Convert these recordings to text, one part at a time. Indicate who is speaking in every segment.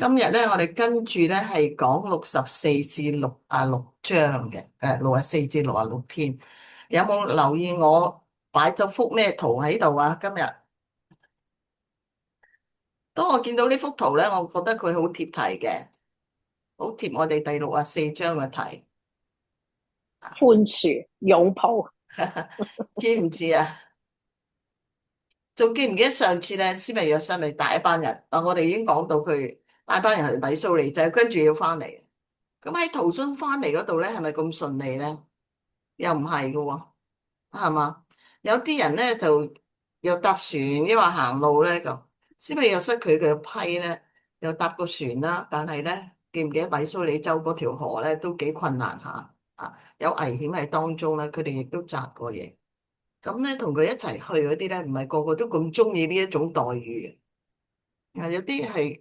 Speaker 1: 今日咧，我哋跟住咧係講64至66章嘅，64至66篇。有冇留意我擺咗幅咩圖喺度啊？今日當我見到呢幅圖咧，我覺得佢好貼題嘅，好貼我哋第64章嘅題。
Speaker 2: 寬恕、擁抱。
Speaker 1: 知唔知啊？仲記唔記得上次咧，施密約瑟咪帶一班人？我哋已經講到佢帶班人去米蘇里，就係跟住要翻嚟。咁喺途中翻嚟嗰度咧，係咪咁順利咧？又唔係嘅喎。係嘛？有啲人咧就又搭船，抑或行路咧咁。施密約瑟佢嘅批咧，又搭個船啦。但係咧，記唔記得米蘇里州嗰條河咧都幾困難下啊？有危險喺當中咧，佢哋亦都扎過嘢。咁咧，同佢一齊去嗰啲咧，唔係個個都咁中意呢一種待遇嘅。有啲係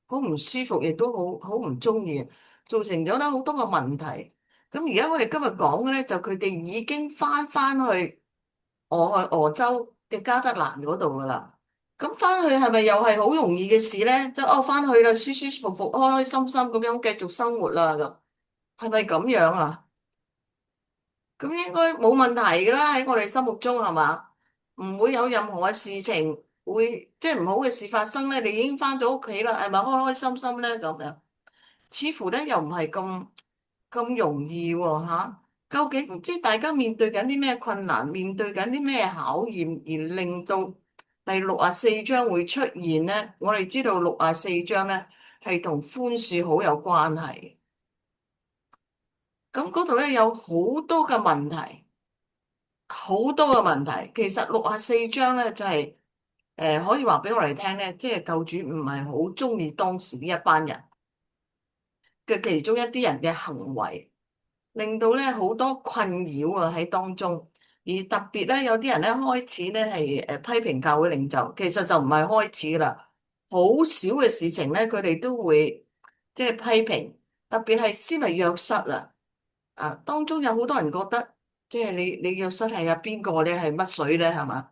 Speaker 1: 好唔舒服，亦都好唔中意，造成咗咧好多個問題。咁而家我哋今日講嘅咧，就佢哋已經翻去俄州嘅加德蘭嗰度噶啦。咁翻去係咪又係好容易嘅事咧？即係翻去啦，舒舒服服、開開心心咁樣繼續生活啦咁，係咪咁樣啊？咁應該冇問題噶啦，喺我哋心目中係嘛？唔會有任何嘅事情會即係唔好嘅事發生咧。你已經翻咗屋企啦，係咪開開心心咧咁樣？似乎咧又唔係咁容易喎嚇。究竟即係大家面對緊啲咩困難，面對緊啲咩考驗，而令到第64章會出現咧？我哋知道64章咧係同寬恕好有關係。咁嗰度咧有好多嘅問題，好多嘅問題。其實64章咧就係、可以話俾我哋聽咧，即係救主唔係好中意當時呢一班人嘅其中一啲人嘅行為。令到咧好多困擾啊喺當中，而特別咧有啲人咧開始咧係批評教會領袖，其實就唔係開始啦，好少嘅事情咧佢哋都會即係批評，特別係施迷約瑟當中有好多人覺得即係你約瑟係邊個咧係乜水咧係嘛？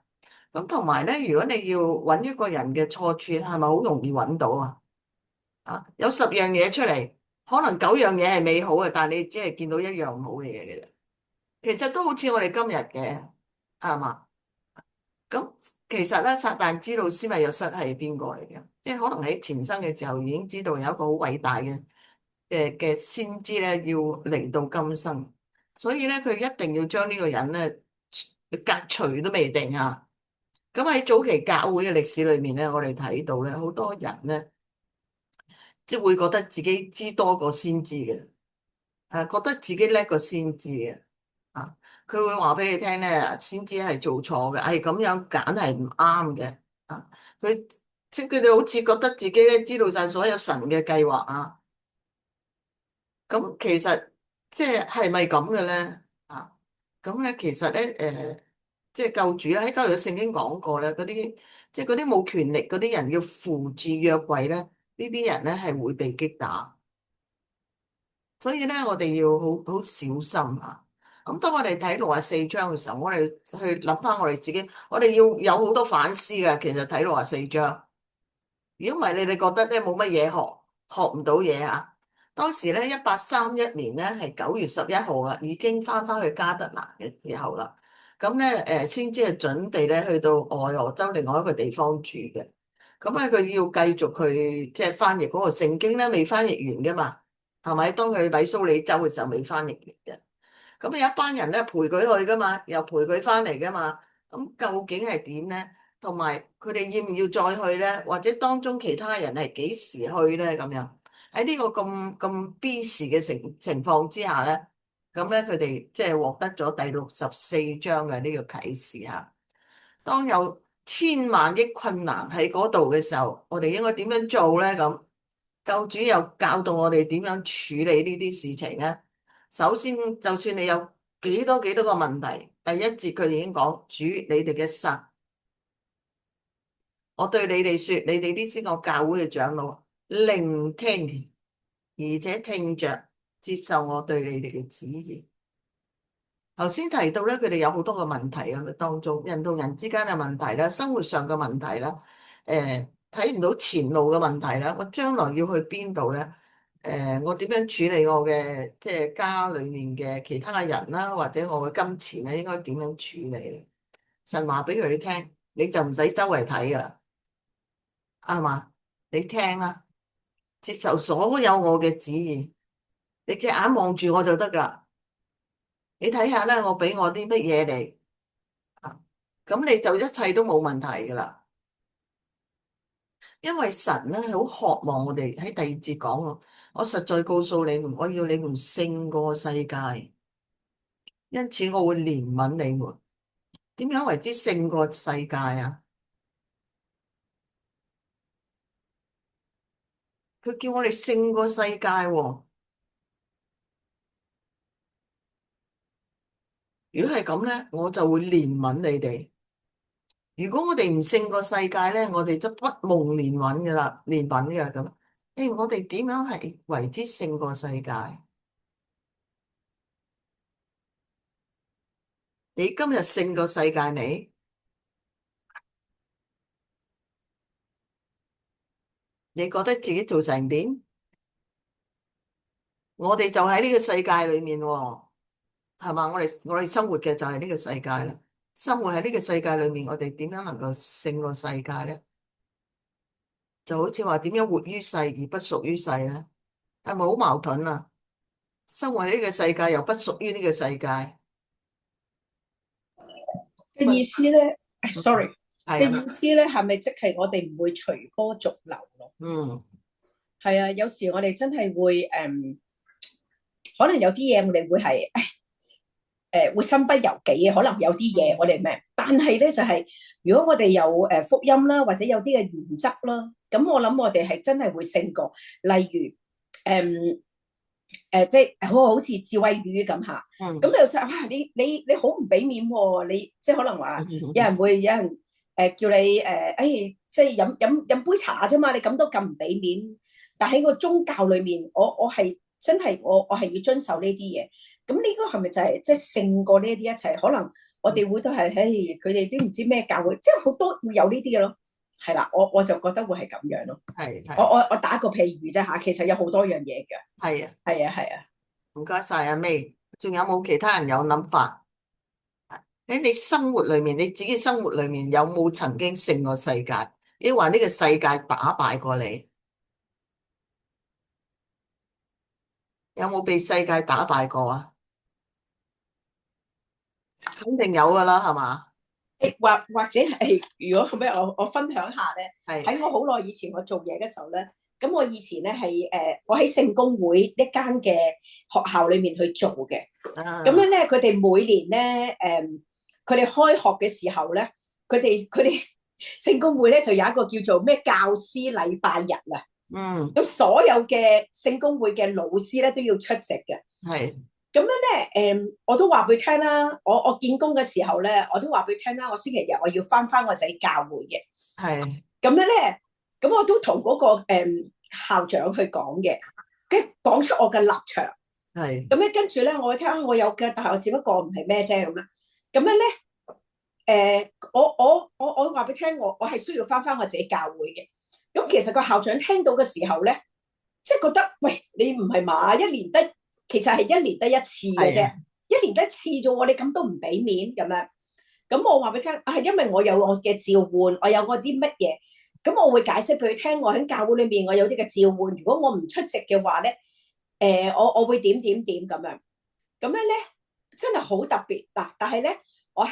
Speaker 1: 咁同埋咧，如果你要揾一個人嘅錯處，係咪好容易揾到啊？有10樣嘢出嚟，可能9樣嘢係美好嘅，但係你只係見到一樣唔好嘅嘢嘅啫。其實都好似我哋今日嘅，係嘛？咁其實咧，撒旦知道施密約瑟係邊個嚟嘅，即係可能喺前生嘅時候已經知道有一個好偉大嘅先知咧要嚟到今生，所以咧佢一定要將呢個人咧革除都未定啊！咁喺早期教會嘅歷史裏面咧，我哋睇到咧好多人咧，即係會覺得自己知多過先知嘅。覺得自己叻過先知嘅。佢會話俾你聽咧，先知係做錯嘅，係咁樣揀係唔啱嘅。佢即係佢哋好似覺得自己咧知道晒所有神嘅計劃啊，咁其實即係咪咁嘅咧？咁咧其實咧即係救主咧喺舊約聖經講過咧，嗰啲即係嗰啲冇權力嗰啲人要扶住約櫃咧，呢啲人咧係會被擊打。所以咧，我哋要好小心啊！咁當我哋睇64章嘅時候，我哋去諗翻我哋自己，我哋要有好多反思嘅。其實睇64章，如果唔係，你哋覺得咧冇乜嘢學，學唔到嘢啊？當時咧1831年咧係9月11號啦，已經翻去加德蘭嘅時候啦。咁咧先知係準備咧去到外俄州另外一個地方住嘅。咁咧佢要繼續佢即係翻譯嗰個聖經咧，未翻譯完噶嘛？係咪？當佢去米蘇里州嘅時候未翻譯完嘅，咁有一班人咧陪佢去噶嘛，又陪佢翻嚟噶嘛，咁究竟係點咧？同埋佢哋要唔要再去咧？或者當中其他人係幾時去咧？咁樣喺呢個咁 busy 嘅情況之下咧，咁咧佢哋即係獲得咗第64章嘅呢個啟示嚇。當有千萬億困難喺嗰度嘅時候，我哋應該點樣做咧？咁救主又教導我哋點樣處理呢啲事情咧？首先，就算你有幾多個問題，第一節佢已經講主你哋嘅神，我對你哋說，你哋呢先個教會嘅長老，聆聽而且聽着接受我對你哋嘅旨意。頭先提到咧，佢哋有好多個問題啊，當中人同人之間嘅問題啦，生活上嘅問題啦，睇唔到前路嘅問題咧，我將來要去邊度咧？我點樣處理我嘅即係家裏面嘅其他嘅人啦，或者我嘅金錢咧，應該點樣處理咧？神話俾佢哋聽，你就唔使周圍睇噶啦，係嘛？你聽啦，接受所有我嘅旨意，你隻眼望住我就得噶。你睇下咧，我俾我啲乜嘢嚟，咁你就一切都冇問題噶啦。因為神咧係好渴望我哋喺第二節講喎，我實在告訴你們，我要你們勝過世界，因此我會憐憫你們。點樣為之勝過世界啊？佢叫我哋勝過世界喎。如果係咁咧，我就會憐憫你哋。如果我哋唔勝過世界咧，我哋就不蒙憐憫噶啦，憐憫噶咁。我哋點樣係為之勝過世界？你今日勝過世界未？你覺得自己做成點？我哋就喺呢個世界裏面喎，係嘛？我哋生活嘅就係呢個世界啦。生活喺呢個世界裏面，我哋點樣能夠勝過世界咧？就好似話點樣活於世而不屬於世咧？係咪好矛盾啊？生活喺呢個世界又不屬於呢個世界，
Speaker 2: 嘅
Speaker 1: 咪
Speaker 2: 意思咧
Speaker 1: 嗯
Speaker 2: ，sorry
Speaker 1: 係啊，
Speaker 2: 嘅意思咧，係咪即係我哋唔會隨波逐流咯？
Speaker 1: 嗯
Speaker 2: 係啊，有時我哋真係會可能有啲嘢我哋會係會身不由己嘅，可能有啲嘢我哋咩，但係咧就係、如果我哋有福音啦，或者有啲嘅原則啦，咁我諗我哋係真係會勝過。例如即係好似智慧魚咁嚇，咁
Speaker 1: 嗯
Speaker 2: 你又想哇，你好唔俾面喎，你即係可能話有人叫你即係飲杯茶啫嘛，你咁都咁唔俾面，但喺個宗教裏面，我係真係我係要遵守呢啲嘢。咁呢個係咪就係即係勝過呢啲一切？可能我哋會都係，佢哋都唔知咩教會，即係好多會有呢啲嘅咯。係啦，我就覺得會係咁樣咯。
Speaker 1: 係係
Speaker 2: 我打個譬如啫嚇，其實有好多樣嘢嘅。
Speaker 1: 係啊，
Speaker 2: 係啊係啊。
Speaker 1: 唔該晒阿 May，仲有冇其他人有諗法？喺你生活裏面，你自己生活裏面有冇曾經勝過世界？抑或呢個世界打敗過你？有冇被世界打敗過啊？肯定有噶啦，係嘛？
Speaker 2: 或者係，如果咁樣，我分享下咧，
Speaker 1: 係
Speaker 2: 喺我好耐以前我做嘢嘅時候咧，咁我以前咧係我喺聖公會一間嘅學校裏面去做嘅，咁樣
Speaker 1: 啊，
Speaker 2: 咧佢哋每年咧佢哋開學嘅時候咧，佢哋聖公會咧就有一個叫做咩教師禮拜日啊，
Speaker 1: 嗯，
Speaker 2: 咁所有嘅聖公會嘅老師咧都要出席嘅。
Speaker 1: 係
Speaker 2: 咁樣咧，我都話俾佢聽啦。我見工嘅時候咧，我都話俾佢聽啦。我星期日我要翻我仔教會嘅。
Speaker 1: 係
Speaker 2: 咁樣咧，咁我都同嗰個校長去講嘅，跟住講出我嘅立場。
Speaker 1: 係
Speaker 2: 咁咧，跟住咧，我聽我有嘅，但係我只不過唔係咩啫咁樣。咁樣咧，我話俾佢聽，我係需要翻我自己教會嘅。咁其實個校長聽到嘅時候咧，即係覺得，喂，你唔係嘛？其實係一年得一次嘅啫，
Speaker 1: 係啊，
Speaker 2: 一年得一次啫喎，你咁都唔俾面咁樣。咁我話俾佢聽，係因為我有我嘅召喚，我有我啲乜嘢，咁我會解釋俾佢聽，我喺教會裏面我有啲嘅召喚，如果我唔出席嘅話咧，我會點點點咁樣，咁樣咧真係好特別嗱。但係咧，我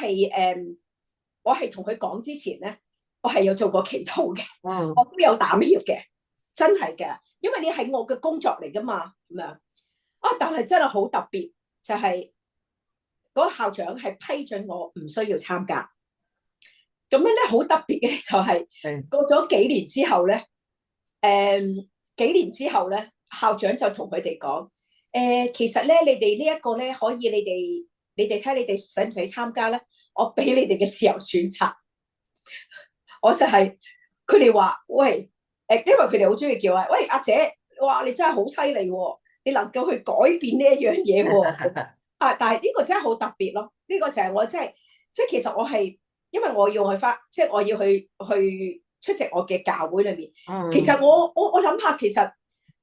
Speaker 2: 係同佢講之前咧，我係有做過祈禱嘅，我
Speaker 1: 嗯
Speaker 2: 都有膽怯嘅，真係嘅，因為你係我嘅工作嚟噶嘛，咁樣。但係真係好特別，就係嗰個校長係批准我唔需要參加。咁樣咧好特別嘅就係
Speaker 1: 係
Speaker 2: 過咗幾年之後咧，幾年之後咧，校長就同佢哋講，其實咧你哋呢一個咧可以你哋睇下你哋使唔使參加咧？我俾你哋嘅自由選擇。我就係佢哋話，喂，因為佢哋好中意叫啊，喂阿姐，哇你真係好犀利喎！你能夠去改變呢一樣嘢喎，但係呢個真係好特別咯。呢個就係我真係，即係其實我係因為我要去翻，即係我要去出席我嘅教會裏面。其實
Speaker 1: 嗯
Speaker 2: 我諗下，其實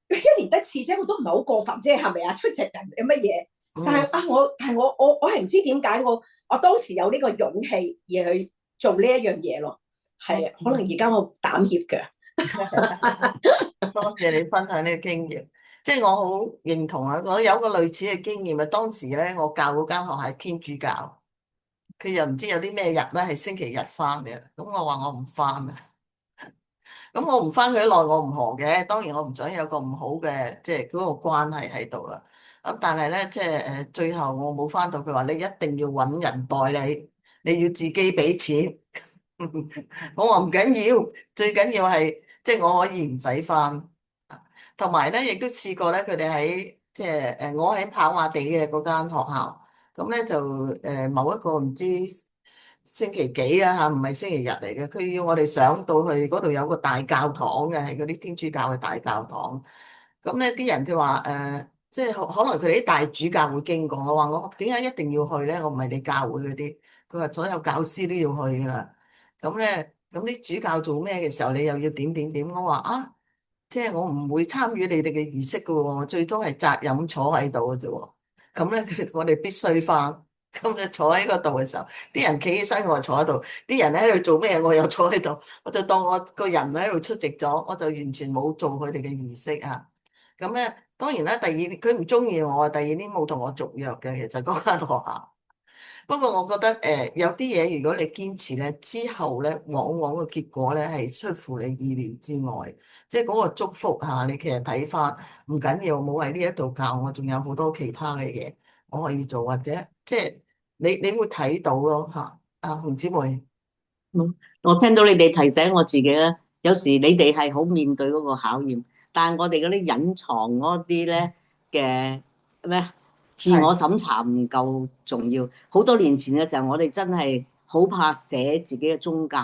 Speaker 2: 一年得次啫，我都唔係好過分啫，係咪啊？出席人有乜嘢？但係
Speaker 1: 嗯
Speaker 2: 啊，我係唔知點解我當時有呢個勇氣而去做呢一樣嘢咯。係啊，可能
Speaker 1: 嗯，
Speaker 2: 而家我膽怯嘅。
Speaker 1: 多謝你分享呢個經驗，即係我好認同啊！我有個類似嘅經驗啊，當時咧我教嗰間學校係天主教，佢又唔知有啲咩日咧係星期日翻嘅，咁我話我唔翻啊。咁我唔翻去一耐我唔何嘅，當然我唔想有個唔好嘅即係嗰個關係喺度啦。咁但係咧，即係最後我冇翻到，佢話你一定要揾人代你，你要自己俾錢。我話唔緊要，最緊要係即係我可以唔使翻。同埋咧，亦都試過咧，佢哋喺即係我喺跑馬地嘅嗰間學校，咁咧就某一個唔知星期幾啊嚇，唔係星期日嚟嘅，佢要我哋上到去嗰度有個大教堂嘅，係嗰啲天主教嘅大教堂。咁咧啲人佢話即係可能佢哋啲大主教會經過，我話我點解一定要去咧？我唔係你教會嗰啲，佢話所有教師都要去噶啦。咁咧，咁啲主教做咩嘅時候，你又要點點點？我話啊。即係我唔會參與你哋嘅儀式噶喎，我最多係責任坐喺度嘅啫喎。咁咧，我哋必須翻。咁就坐喺嗰度嘅時候，啲人企起身，我就坐喺度；啲人喺度做咩，我又坐喺度。我就當我個人喺度出席咗，我就完全冇做佢哋嘅儀式啊。咁咧，當然啦，第二佢唔中意我，第二年冇同我續約嘅。其實嗰間學校。不過我覺得有啲嘢如果你堅持咧，之後咧往往個結果咧係出乎你意料之外，即係嗰個祝福嚇，你其實睇翻唔緊要，冇喺呢一度教我，仲有好多其他嘅嘢我可以做，或者即係你會睇到咯嚇。啊，紅姊妹，
Speaker 3: 嗯，我聽到你哋提醒我自己咧，有時你哋係好面對嗰個考驗，但係我哋嗰啲隱藏嗰啲咧嘅咩自
Speaker 1: 係，
Speaker 3: 我審查唔夠重要。好多年前嘅時候，我哋真係好怕寫自己嘅宗教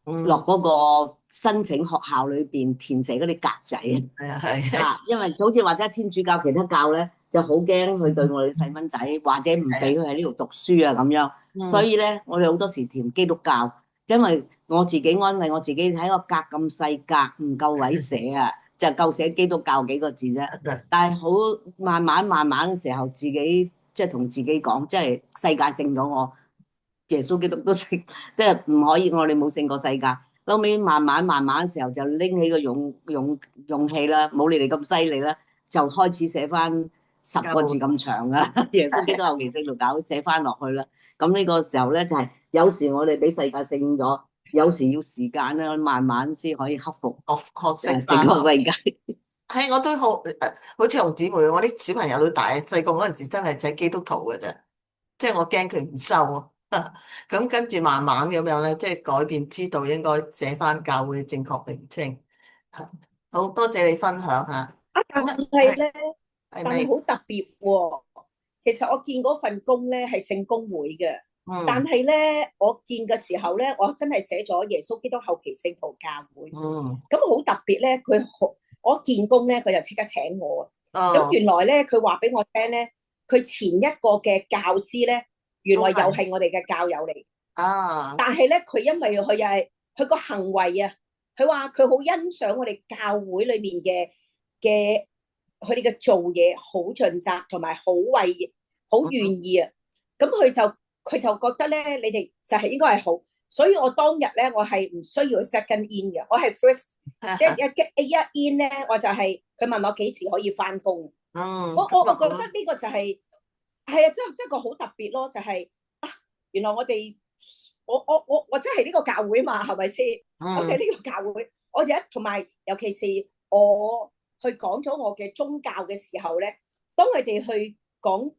Speaker 3: 落
Speaker 1: 嗯，
Speaker 3: 嗰個申請學校裏邊填寫嗰啲格仔
Speaker 1: 係啊，係，
Speaker 3: 啊，因為好似或者天主教其他教咧，就好驚佢對我哋細蚊仔，或者唔
Speaker 1: 係啊，
Speaker 3: 俾佢喺呢度讀書啊咁樣。所
Speaker 1: 嗯，
Speaker 3: 以咧，我哋好多時填基督教，因為我自己安慰我自己，睇個格咁細格唔夠位寫啊，就夠寫基督教幾個字啫。但係好慢慢嘅時候，自己即係同自己講，即係世界勝咗我，耶穌基督都勝，即係唔可以，我哋冇勝過世界。後尾慢慢嘅時候，就拎起個勇氣啦，冇你哋咁犀利啦，就開始寫翻10個字咁長噶啦。耶穌基督後期聖路教寫翻落去啦。咁呢個時候咧，就係、有時我哋俾世界勝咗，有時要時間咧，慢慢先可以克服
Speaker 1: 學識
Speaker 3: 整
Speaker 1: 翻。
Speaker 3: 個世界。
Speaker 1: 係，我都好好似紅姊妹，我啲小朋友都大，細個嗰陣時真係寫基督徒嘅啫。即係我驚佢唔收啊，咁跟住慢慢咁樣咧，即係改變，知道應該寫翻教會嘅正確名稱。好多謝你分享下。
Speaker 2: 啊，但
Speaker 1: 咁啊，係
Speaker 2: 係咧，但係
Speaker 1: 係咪？
Speaker 2: 好特別喎。其實我見嗰份工咧係聖公會嘅，但
Speaker 1: 嗯
Speaker 2: 係咧我見嘅時候咧，我真係寫咗耶穌基督後期聖徒教會。
Speaker 1: 嗯，
Speaker 2: 咁好特別咧，我見工咧，佢就即刻請我。咁
Speaker 1: 哦，
Speaker 2: 原來咧，佢話俾我聽咧，佢前一個嘅教師咧，原來又
Speaker 1: 都係
Speaker 2: 係我哋嘅教友嚟。
Speaker 1: 啊，
Speaker 2: 但係咧，佢因為佢又係佢個行為啊，佢話佢好欣賞我哋教會裏面嘅佢哋嘅做嘢好盡責，同埋好
Speaker 1: 嗯
Speaker 2: 願意啊。咁佢就覺得咧，你哋就係應該係好。所以我當日咧，我係唔需要 second in 嘅，我係 first 一 in 咧，我就係佢問我幾時可以翻工。
Speaker 1: 嗯，
Speaker 2: 我
Speaker 1: 咁
Speaker 2: 我我覺得
Speaker 1: 啊好啦，
Speaker 2: 呢個就係啊，真係個好特別咯，就係啊，原來我真係呢個教會嘛，係咪先？我就係
Speaker 1: 嗯
Speaker 2: 呢個教會，我就同埋尤其是我去講咗我嘅宗教嘅時候咧，當佢哋去講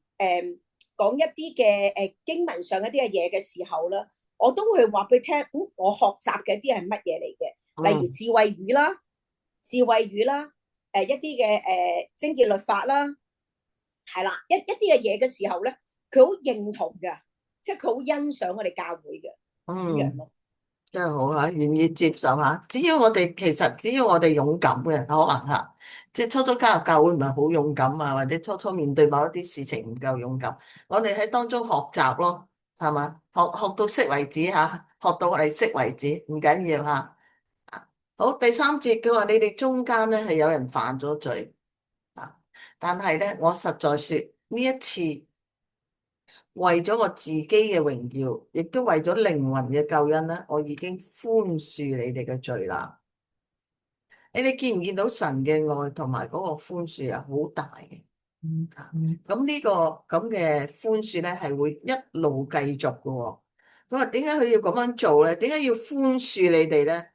Speaker 2: 一啲嘅經文上一啲嘅嘢嘅時候咧，我都會話俾佢聽，我學習嘅一啲係乜嘢嚟嘅，例如
Speaker 1: 嗯
Speaker 2: 智慧語啦、智慧語啦，一啲嘅貞潔律法啦，係啦，一啲嘅嘢嘅時候咧，佢好認同嘅，即係佢好欣賞我哋教會嘅咁樣
Speaker 1: 嗯。
Speaker 2: 咯。
Speaker 1: 真係好嚇，願意接受下。只要我哋勇敢嘅，可能嚇，即係初初加入教會唔係好勇敢啊，或者初初面對某一啲事情唔夠勇敢，我哋喺當中學習咯，係嘛？學到識為止嚇，學到我哋識為止，唔緊要嚇。好，第三節佢話你哋中間咧係有人犯咗罪啊，但係咧我實在說呢一次為咗我自己嘅榮耀，亦都為咗靈魂嘅救恩咧，我已經寬恕你哋嘅罪啦。你哋見唔見到神嘅愛同埋嗰個寬恕啊？好大嘅。咁呢個咁嘅寬恕咧係會一路繼續嘅喎。佢話點解佢要咁樣做咧？點解要寬恕你哋咧？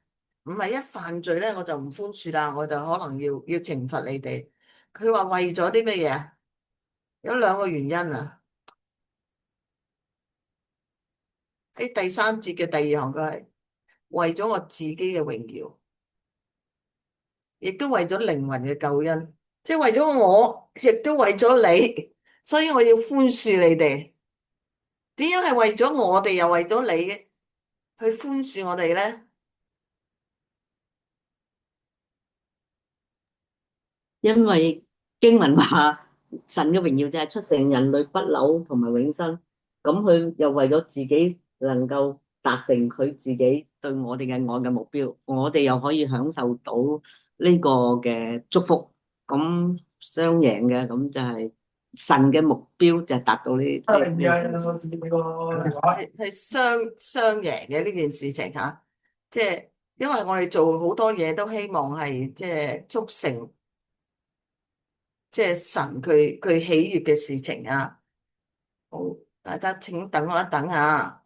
Speaker 1: 唔係一犯罪咧我就唔寬恕啦，我就可能要懲罰你哋。佢話為咗啲乜嘢啊？有兩個原因啊。喺第三節嘅第二行，佢係為咗我自己嘅榮耀，亦都為咗靈魂嘅救恩，即係為咗我，亦都為咗你，所以我要寬恕你哋。點樣係為咗我哋又為咗你去寬恕我哋咧？
Speaker 3: 因為經文話神嘅榮耀就係出成人類不朽同埋永生，咁佢又為咗自己能夠達成佢自己對我哋嘅愛嘅目標，我哋又可以享受到呢個嘅祝福，咁雙贏嘅，咁就係神嘅目標就係達到
Speaker 1: 係雙贏嘅呢件事情吓，即係因為我哋做好多嘢都希望係即係促成即係神佢喜悅嘅事情啊。好，大家請等我一等下。